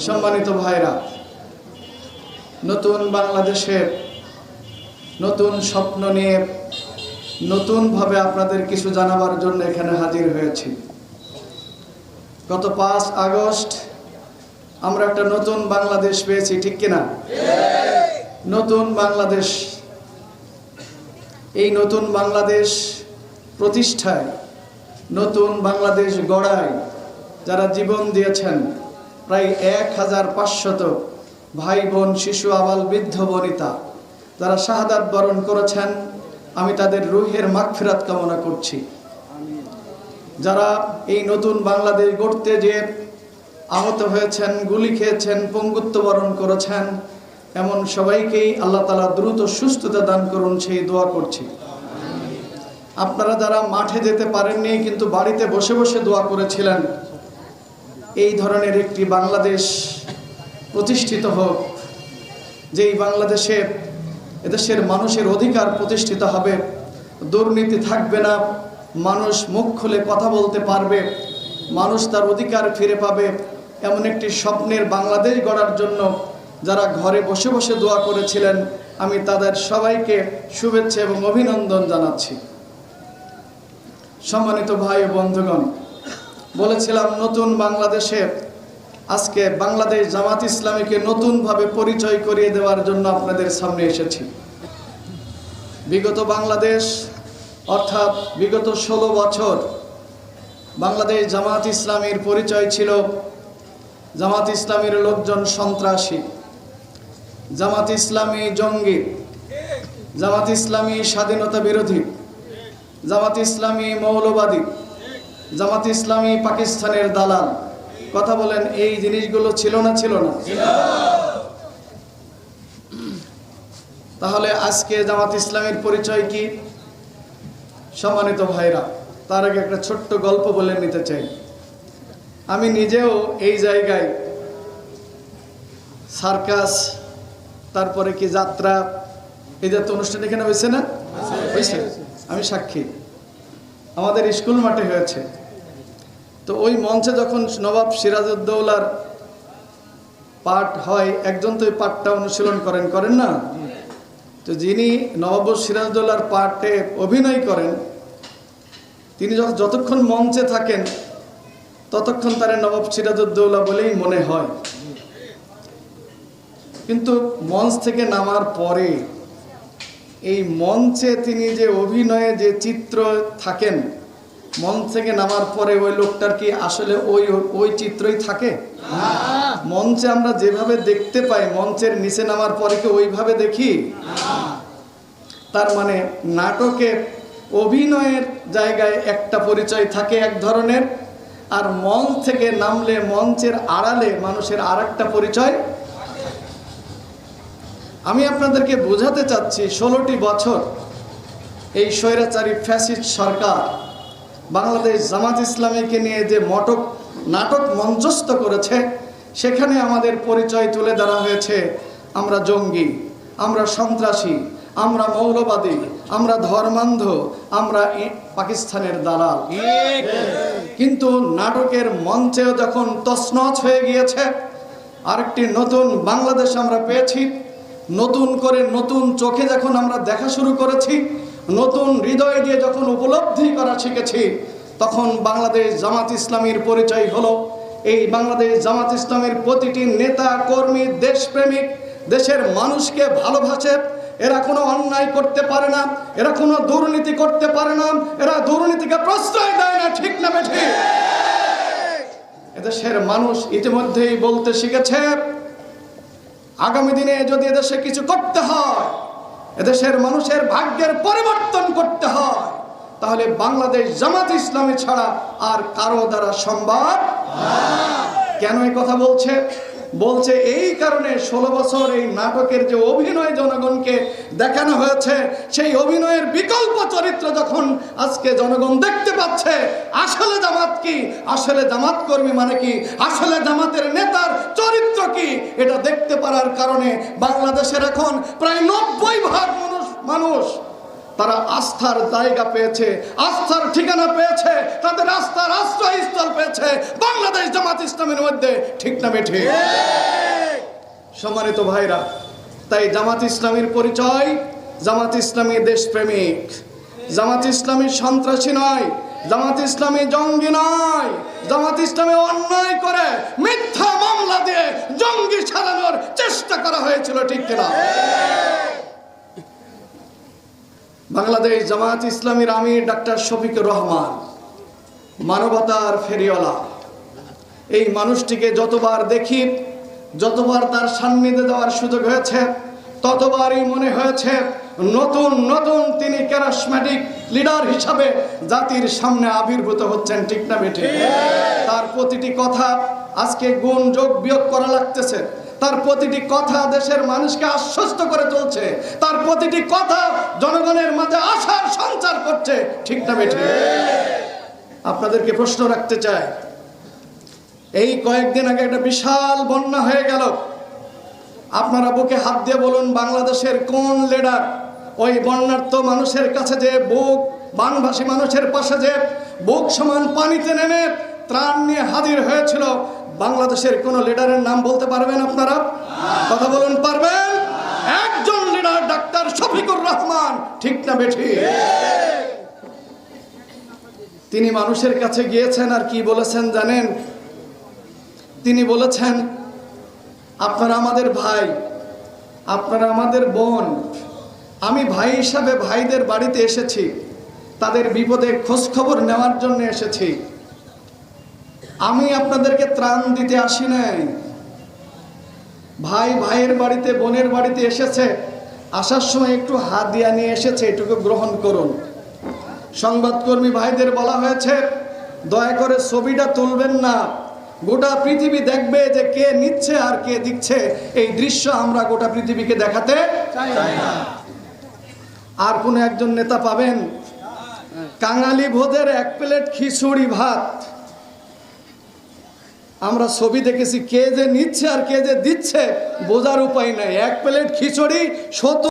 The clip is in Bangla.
সম্মানিত ভাইরা, নতুন বাংলাদেশের নতুন স্বপ্ন নিয়ে নতুনভাবে আপনাদের কিছু জানাবার জন্য এখানে হাজির হয়েছি। গত 5 আগস্ট আমরা একটা নতুন বাংলাদেশ পেয়েছি, ঠিক কিনা? নতুন বাংলাদেশ, এই নতুন বাংলাদেশ প্রতিষ্ঠায়, নতুন বাংলাদেশ গড়ায় যারা জীবন দিয়েছেন, প্রায় 1500 ভাই বোন, শিশু, আবাল, বৃদ্ধ, বনিতা যারা শাহাদাত বরণ করেছেন, আমি তাদের রুহের মাগফিরাত কামনা করছি। যারা এই নতুন বাংলাদেশ গড়তে যে আহত হয়েছেন, গুলি খেয়েছেন, পঙ্গুত্ব বরণ করেছেন, এমন সবাইকেই আল্লাহ তাআলা দ্রুত সুস্থতা দান করুন, সেই দোয়া করছি। আপনারা যারা মাঠে যেতে পারেননি কিন্তু বাড়িতে বসে বসে দোয়া করেছিলেন, এই ধরনের একটি বাংলাদেশ প্রতিষ্ঠিত হোক, যেই বাংলাদেশে এদেশের মানুষের অধিকার প্রতিষ্ঠিত হবে, দুর্নীতি থাকবে না, মানুষ মুখ খুলে কথা বলতে পারবে, মানুষ তার অধিকার ফিরে পাবে, এমন একটি স্বপ্নের বাংলাদেশ গড়ার জন্য যারা ঘরে বসে বসে দোয়া করেছিলেন, আমি তাদের সবাইকে শুভেচ্ছা এবং অভিনন্দন জানাচ্ছি। সম্মানিত ভাই ও বন্ধুগণ, বলেছিলাম নতুন বাংলাদেশে আজকে বাংলাদেশ জামাত ইসলামীকে নতুনভাবে পরিচয় করিয়ে দেওয়ার জন্য আপনাদের সামনে এসেছি। বিগত বাংলাদেশ অর্থাৎ বিগত 16 বছর বাংলাদেশ জামাত ইসলামীর পরিচয় ছিল জামাত ইসলামীর লোকজন সন্ত্রাসী, জামাত ইসলামী জঙ্গি, জামাত ইসলামী স্বাধীনতা বিরোধী, জামাত ইসলামী মৌলবাদী, জামাত ইসলামী পাকিস্তানের দালাল। কথা বলেন, এই জিনিসগুলো ছিল না? ছিল না? তাহলে আজকে জামাত ইসলামীর পরিচয় কি? সম্মানিত ভাইরা, তার আগে একটা ছোট্ট গল্প বলে নিতে চাই। আমি নিজেও এই জায়গায় সার্কাস, তারপরে কি যাত্রা, এই যে অনুষ্ঠান এখানে হয়েছে না? হয়েছে, আমি সাক্ষী। আমাদের স্কুল মাঠে হয়েছে। তো ওই মঞ্চে যখন নবাব সিরাজউদ্দৌলার পাঠ হয়, একজন তো ওই পাঠটা অনুশীলন করেন না? তো যিনি নবাব সিরাজউদ্দৌলার পাঠে অভিনয় করেন, তিনি যতক্ষণ মঞ্চে থাকেন ততক্ষণ তার নবাব সিরাজউদ্দৌলা বলেই মনে হয়, কিন্তু মঞ্চ থেকে নামার পরে এই মঞ্চে তিনি যে অভিনয়ে যে চিত্র থাকেন, মঞ্চ থেকে নামার পরে ওই লোকটার কি আসলে ওই চিত্রই থাকে? মঞ্চে আমরা যেভাবে দেখতে পাই, মঞ্চের নিচে নামার পরে কি ওইভাবে দেখি? তার মানে নাটকের অভিনয়ের জায়গায় একটা পরিচয় থাকে এক ধরনের, আর মঞ্চ থেকে নামলে মঞ্চের আড়ালে মানুষের আর একটা পরিচয়। আমি আপনাদেরকে বোঝাতে চাচ্ছি, 16টি বছর এই স্বৈরাচারী ফ্যাসিস্ট সরকার বাংলাদেশ জামাত ইসলামীকে নিয়ে যে নাটক মঞ্চস্থ করেছে, সেখানে আমাদের পরিচয় তুলে ধরা হয়েছে আমরা জঙ্গি, আমরা সন্ত্রাসী, আমরা মৌলবাদী, আমরা ধর্মান্ধ, আমরা পাকিস্তানের দালাল। কিন্তু নাটকের মঞ্চেও যখন তছনছ হয়ে গিয়েছে, আরেকটি নতুন বাংলাদেশ আমরা পেয়েছি, নতুন করে নতুন চোখে যখন আমরা দেখা শুরু করেছি, নতুন হৃদয় দিয়ে যখন উপলব্ধি করা শিখেছি, তখন বাংলাদেশ জামাত ইসলামীর পরিচয় হলো এই বাংলাদেশ জামাত ইসলামীর প্রতিটি নেতা কর্মী দেশপ্রেমিক, দেশের মানুষকে ভালোবাসে। এরা কোনো অন্যায় করতে পারে না, এরা কোনো দুর্নীতি করতে পারে না, এরা দুর্নীতিকে প্রশ্রয় দেয় না, ঠিক না বেঠিক? এদেশের মানুষ ইতিমধ্যেই বলতে শিখেছে, আগামী দিনে যদি এদেশে কিছু করতে হয়, এদেশের মানুষের ভাগ্যের পরিবর্তন করতে হয়, তাহলে বাংলাদেশ জামাত ইসলামী ছাড়া আর কারো দ্বারা সম্ভব না। কেন এই কথা বলছে এই কারণে 16 বছর এই নাটকের যে অভিনয় জনগণকে দেখানো হয়েছে, সেই অভিনয়ের বিকল্প চরিত্র যখন আজকে জনগণ দেখতে পাচ্ছে, আসলে জামাত কি, আসলে জামাত কর্মী মানে কি, আসলে জামাতের নেতার চরিত্র কি, এটা দেখতে পারার কারণে বাংলাদেশের এখন প্রায় 90% মানুষ তারা আস্থার জায়গা পেয়েছে, আস্থার ঠিকানা পেয়েছে, তাদের আস্থার আশ্রয়স্থল পেয়েছে বাংলাদেশ জামাত ইসলামের মধ্যে, ঠিক না বেঠিক? সম্মানিত ভাইরা, তাই জামাত ইসলামীর পরিচয়, জামাত ইসলামী দেশপ্রেমিক, জামাত ইসলামী সন্ত্রাসী নয়, জামাত ইসলামী জঙ্গি নয়, জামাত ইসলামী অন্যায় করে মিথ্যা মামলা দিয়ে জঙ্গি সাজানোর চেষ্টা করা হয়েছিল, ঠিক কিনা? বাংলাদেশ জামাত ইসলামীর আমির ডাক্তার শফিকুর রহমান মানবতার ফেরিওয়ালা। এই মানুষটিকে যতবার দেখি, যতবার তার সান্নিধ্যে দেওয়ার সুযোগ হয়েছে, ততবারই মনে হয়েছে নতুন নতুন তিনি ক্যারিজম্যাটিক লিডার হিসাবে জাতির সামনে আবির্ভূত হচ্ছেন, ঠিক না বেঠিক? তার প্রতিটি কথা আজকে গুণ যোগ বিয়োগ করা লাগতেছে, তার প্রতিটি কথা দেশের মানুষকে আশ্বস্ত করে চলছে, তার প্রতিটি কথা জনগণের মাঝে আশার সঞ্চার করছে, ঠিক না বেঠিক? আপনাদেরকে প্রশ্ন রাখতে চাই, এই কয়েকদিন আগে একটা বিশাল বন্যা হয়ে গেল। আপনারা বুকে হাত দিয়ে বলুন, বাংলাদেশের কোন লিডার ওই বন্যার্ত মানুষের কাছে যে বুক, বানভাসী মানুষের পাশে যে বুক সমান পানিতে নেমে ত্রাণ নিয়ে হাজির হয়েছিল? বাংলাদেশের কোন লিডারের নাম বলতে পারবেন আপনারা? কথা বলুন, পারবেন? একজন লিডার, ডাক্তার শফিকুর রহমান, ঠিক না বেঠিক? তিনি মানুষের কাছে গিয়েছেন আর কি বলেছেন জানেন? তিনি বলেছেন, আপনারা আমাদের ভাই, আপনারা আমাদের বোন, আমি ভাই হিসাবে ভাইদের বাড়িতে এসেছি, তাদের বিপদে খোঁজ খবর নেওয়ার জন্য এসেছি, আমি আপনাদেরকে ত্রাণ দিতে আসি নাই। ভাই ভাইয়ের বাড়িতে, বোনের বাড়িতে এসেছে, আসার সময় একটু হাদিয়া নিয়ে এসেছে, এটুকু গ্রহণ করুন। সংবাদকর্মী ভাইদের বলা হয়েছে, দয়া করে ছবিটা তুলবেন না, গোটা পৃথিবী দেখবে যে কে নিচ্ছে আর কে দিচ্ছে। এই দৃশ্য আমরা গোটা পৃথিবীকে দেখাতে চাই না। আর কোন একজন নেতা পাবেন কাঙালি ভোজের এক প্লেট খিচুড়ি ভাত, আমরা ছবি দেখেছি, কে যে নিচ্ছে আর কে যে দিচ্ছে বোঝার উপায় নাই। এক প্লেট খিচুড়ি 70